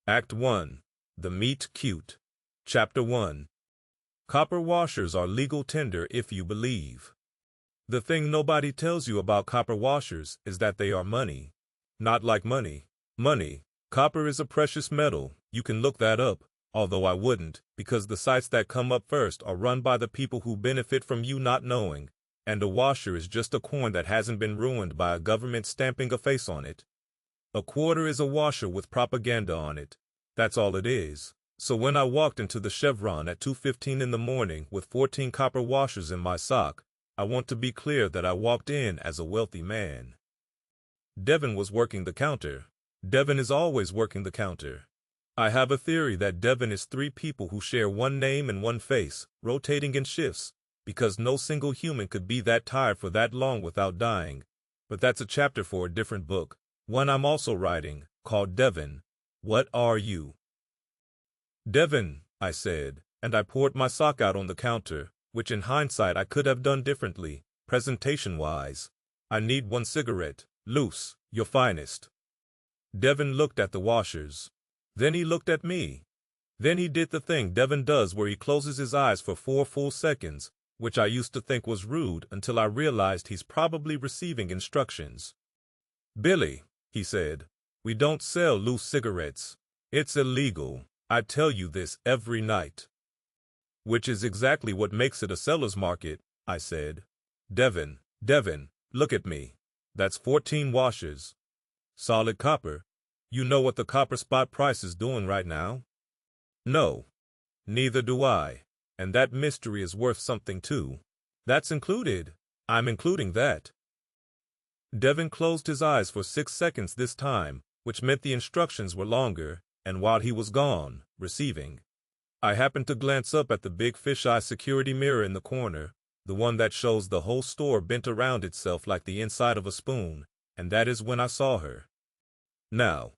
Act 1. The Meet Cute. Chapter 1. Copper washers are legal tender if you believe. The thing nobody tells you about copper washers is that they are money. Not like money. Money. Copper is a precious metal, you can look that up, although I wouldn't, because the sites that come up first are run by the people who benefit from you not knowing, and a washer is just a coin that hasn't been ruined by a government stamping a face on it. A quarter is a washer with propaganda on it. That's all it is. So when I walked into the Chevron at 2:15 in the morning with 14 copper washers in my sock, I want to be clear that I walked in as a wealthy man. Devon was working the counter. Devon is always working the counter. I have a theory that Devon is three people who share one name and one face, rotating in shifts, because no single human could be that tired for that long without dying. But that's a chapter for a different book, one I'm also writing, called Devon. What are you? Devon, I said, and I poured my sock out on the counter, which in hindsight I could have done differently, presentation-wise. I need one cigarette, loose, your finest. Devon looked at the washers. Then he looked at me. Then he did the thing Devon does where he closes his eyes for 4 full seconds, which I used to think was rude until I realized he's probably receiving instructions. Billy, he said, we don't sell loose cigarettes. It's illegal. I tell you this every night. Which is exactly what makes it a seller's market, I said. Devon, look at me. That's 14 washers. Solid copper. You know what the copper spot price is doing right now? No. Neither do I. And that mystery is worth something too. That's included. I'm including that. Devon closed his eyes for 6 seconds this time, which meant the instructions were longer, and while he was gone, receiving, I happened to glance up at the big fisheye security mirror in the corner, the one that shows the whole store bent around itself like the inside of a spoon, and that is when I saw her. Now,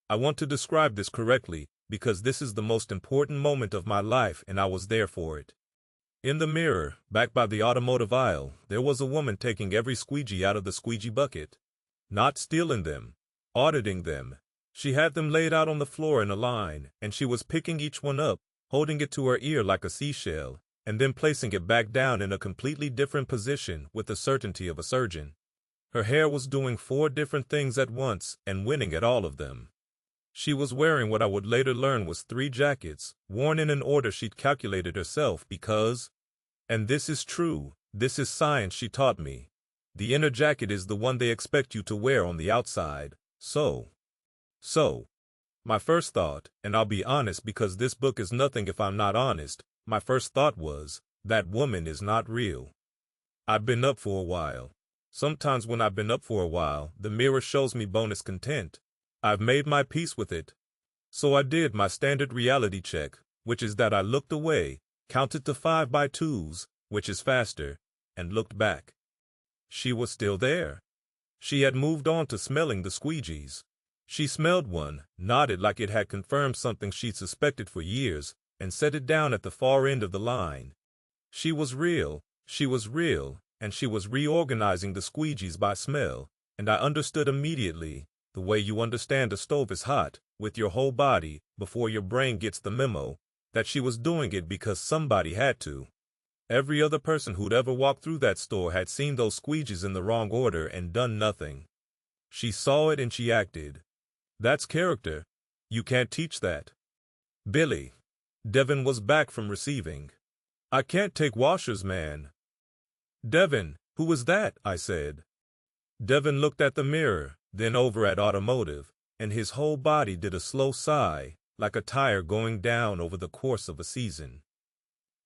I want to describe this correctly, because this is the most important moment of my life and I was there for it. In the mirror, back by the automotive aisle, there was a woman taking every squeegee out of the squeegee bucket. Not stealing them, auditing them. She had them laid out on the floor in a line, and she was picking each one up, holding it to her ear like a seashell, and then placing it back down in a completely different position with the certainty of a surgeon. Her hair was doing 4 different things at once and winning at all of them. She was wearing what I would later learn was 3 jackets, worn in an order she'd calculated herself because, and this is true, this is science she taught me, the inner jacket is the one they expect you to wear on the outside, so, my first thought, and I'll be honest because this book is nothing if I'm not honest, my first thought was, that woman is not real. I've been up for a while. Sometimes when I've been up for a while, the mirror shows me bonus content. I've made my peace with it. So I did my standard reality check, which is that I looked away, counted to 5 by 2s, which is faster, and looked back. She was still there. She had moved on to smelling the squeegees. She smelled one, nodded like it had confirmed something she'd suspected for years, and set it down at the far end of the line. She was real, and she was reorganizing the squeegees by smell, and I understood immediately, the way you understand a stove is hot, with your whole body, before your brain gets the memo, that she was doing it because somebody had to. Every other person who'd ever walked through that store had seen those squeegees in the wrong order and done nothing. She saw it and she acted. That's character. You can't teach that. Billy. Devon was back from receiving. I can't take washers, man. Devon, who was that? I said. Devon looked at the mirror, then over at automotive, and his whole body did a slow sigh, like a tire going down over the course of a season.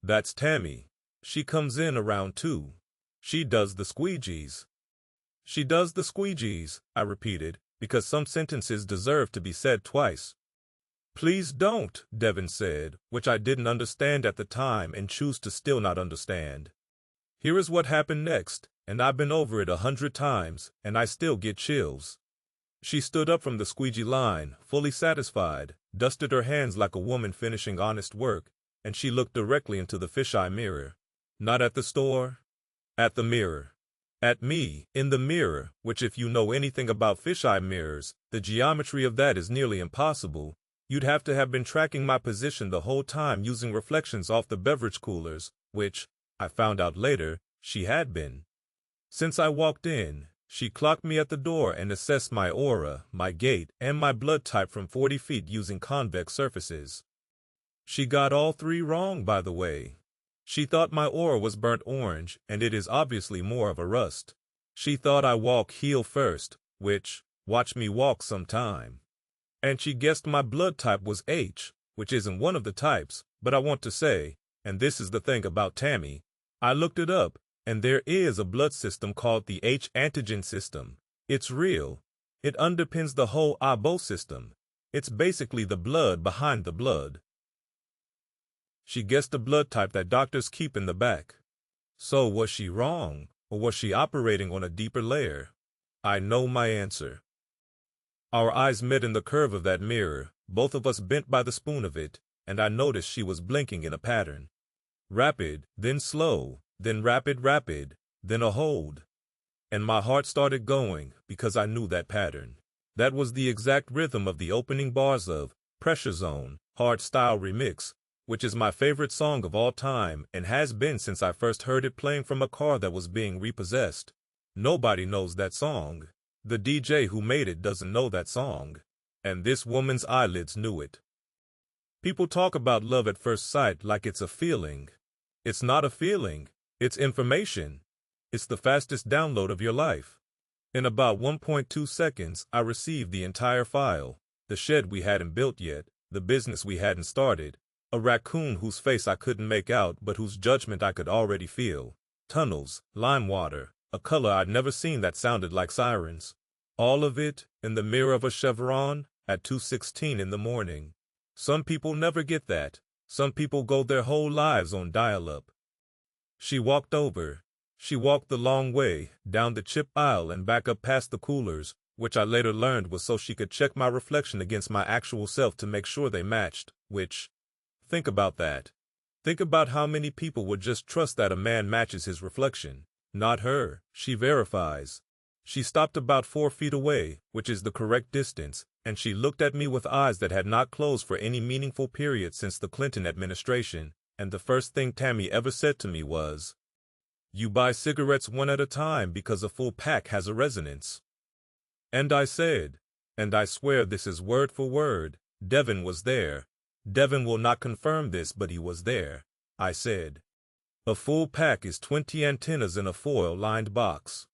That's Tammy. She comes in around 2. She does the squeegees. She does the squeegees, I repeated, because some sentences deserve to be said twice. Please don't, Devon said, which I didn't understand at the time and choose to still not understand. Here is what happened next, and I've been over it 100 times, and I still get chills. She stood up from the squeegee line, fully satisfied, dusted her hands like a woman finishing honest work, and she looked directly into the fisheye mirror. Not at the store, at the mirror. At me, in the mirror, which if you know anything about fisheye mirrors, the geometry of that is nearly impossible. You'd have to have been tracking my position the whole time using reflections off the beverage coolers, which, I found out later, she had been. Since I walked in, she clocked me at the door and assessed my aura, my gait, and my blood type from 40 feet using convex surfaces. She got all three wrong, by the way. She thought my aura was burnt orange, and it is obviously more of a rust. She thought I walk heel first, which, watch me walk sometime. And she guessed my blood type was H, which isn't one of the types, but I want to say, and this is the thing about Tammy, I looked it up, and there is a blood system called the H antigen system. It's real. It underpins the whole ABO system. It's basically the blood behind the blood. She guessed a blood type that doctors keep in the back. So was she wrong, or was she operating on a deeper layer? I know my answer. Our eyes met in the curve of that mirror, both of us bent by the spoon of it, and I noticed she was blinking in a pattern. Rapid, then slow, then rapid, then a hold. And my heart started going because I knew that pattern. That was the exact rhythm of the opening bars of Pressure Zone, Hard Style Remix, which is my favorite song of all time and has been since I first heard it playing from a car that was being repossessed. Nobody knows that song. The DJ who made it doesn't know that song. And this woman's eyelids knew it. People talk about love at first sight like it's a feeling. It's not a feeling. It's information. It's the fastest download of your life. In about 1.2 seconds, I received the entire file. The shed we hadn't built yet, the business we hadn't started, a raccoon whose face I couldn't make out but whose judgment I could already feel, tunnels, lime water, a color I'd never seen that sounded like sirens. All of it in the mirror of a Chevron at 2:16 in the morning. Some people never get that. Some people go their whole lives on dial-up. She walked over. She walked the long way, down the chip aisle and back up past the coolers, which I later learned was so she could check my reflection against my actual self to make sure they matched, which, think about that. Think about how many people would just trust that a man matches his reflection. Not her, she verifies. She stopped about 4 feet away, which is the correct distance, and she looked at me with eyes that had not closed for any meaningful period since the Clinton administration, and the first thing Tammy ever said to me was, "You buy cigarettes one at a time because a full pack has a resonance." And I said, and I swear this is word for word, Devon was there. Devon will not confirm this, but he was there. I said, "A full pack is 20 antennas in a foil-lined box."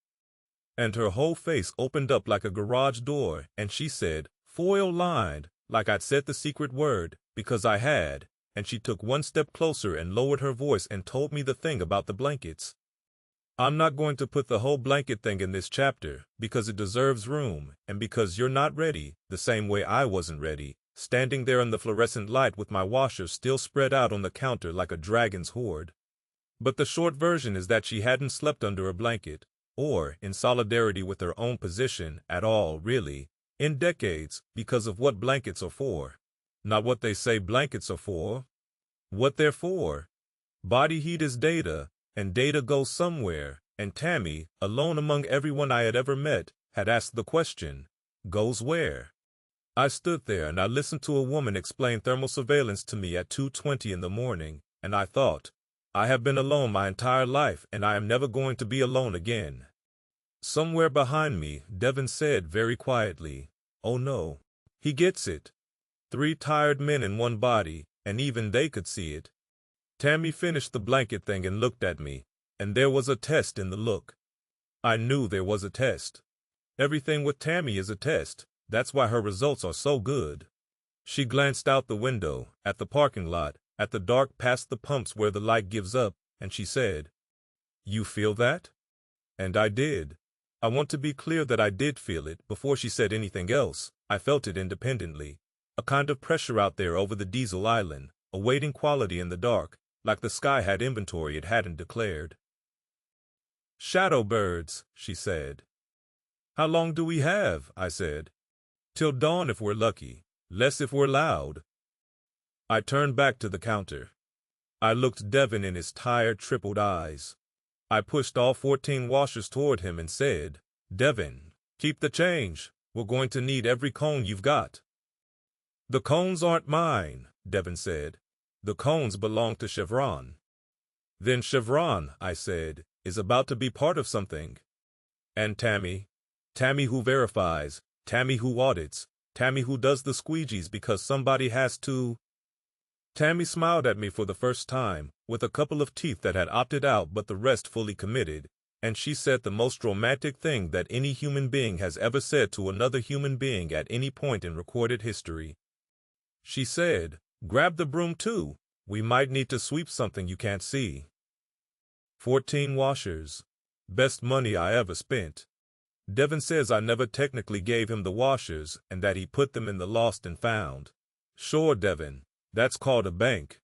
And her whole face opened up like a garage door, and she said, "Foil-lined," like I'd said the secret word, because I had, and she took one step closer and lowered her voice and told me the thing about the blankets. I'm not going to put the whole blanket thing in this chapter, because it deserves room, and because you're not ready, the same way I wasn't ready, standing there in the fluorescent light with my washer still spread out on the counter like a dragon's hoard. But the short version is that she hadn't slept under a blanket, or in solidarity with her own position at all, really, in decades, because of what blankets are for. Not what they say blankets are for. What they're for. Body heat is data, and data goes somewhere, and Tammy, alone among everyone I had ever met, had asked the question, goes where? I stood there and I listened to a woman explain thermal surveillance to me at 2:20 in the morning, and I thought, I have been alone my entire life and I am never going to be alone again. Somewhere behind me, Devon said very quietly, "Oh no, he gets it." 3 tired men in one body, and even they could see it. Tammy finished the blanket thing and looked at me, and there was a test in the look. I knew there was a test. Everything with Tammy is a test, that's why her results are so good. She glanced out the window, at the parking lot, at the dark past the pumps where the light gives up, and she said, "You feel that?" And I did. I want to be clear that I did feel it before she said anything else. I felt it independently. A kind of pressure out there over the diesel island, a waiting quality in the dark, like the sky had inventory it hadn't declared. "Shadow birds," she said. "How long do we have?" I said. "Till dawn if we're lucky, less if we're loud." I turned back to the counter. I looked Devon in his tired, tripled eyes. I pushed all 14 washers toward him and said, "Devon, keep the change. We're going to need every cone you've got." The cones aren't mine, Devon said. The cones belong to Chevron. Then Chevron, I said, is about to be part of something. And Tammy? Tammy who verifies, Tammy who audits, Tammy who does the squeegees because somebody has to. Tammy smiled at me for the first time, with a couple of teeth that had opted out but the rest fully committed, and she said the most romantic thing that any human being has ever said to another human being at any point in recorded history. She said, "Grab the broom too. We might need to sweep something you can't see." 14 washers. Best money I ever spent. Devon says I never technically gave him the washers and that he put them in the lost and found. Sure, Devon, that's called a bank.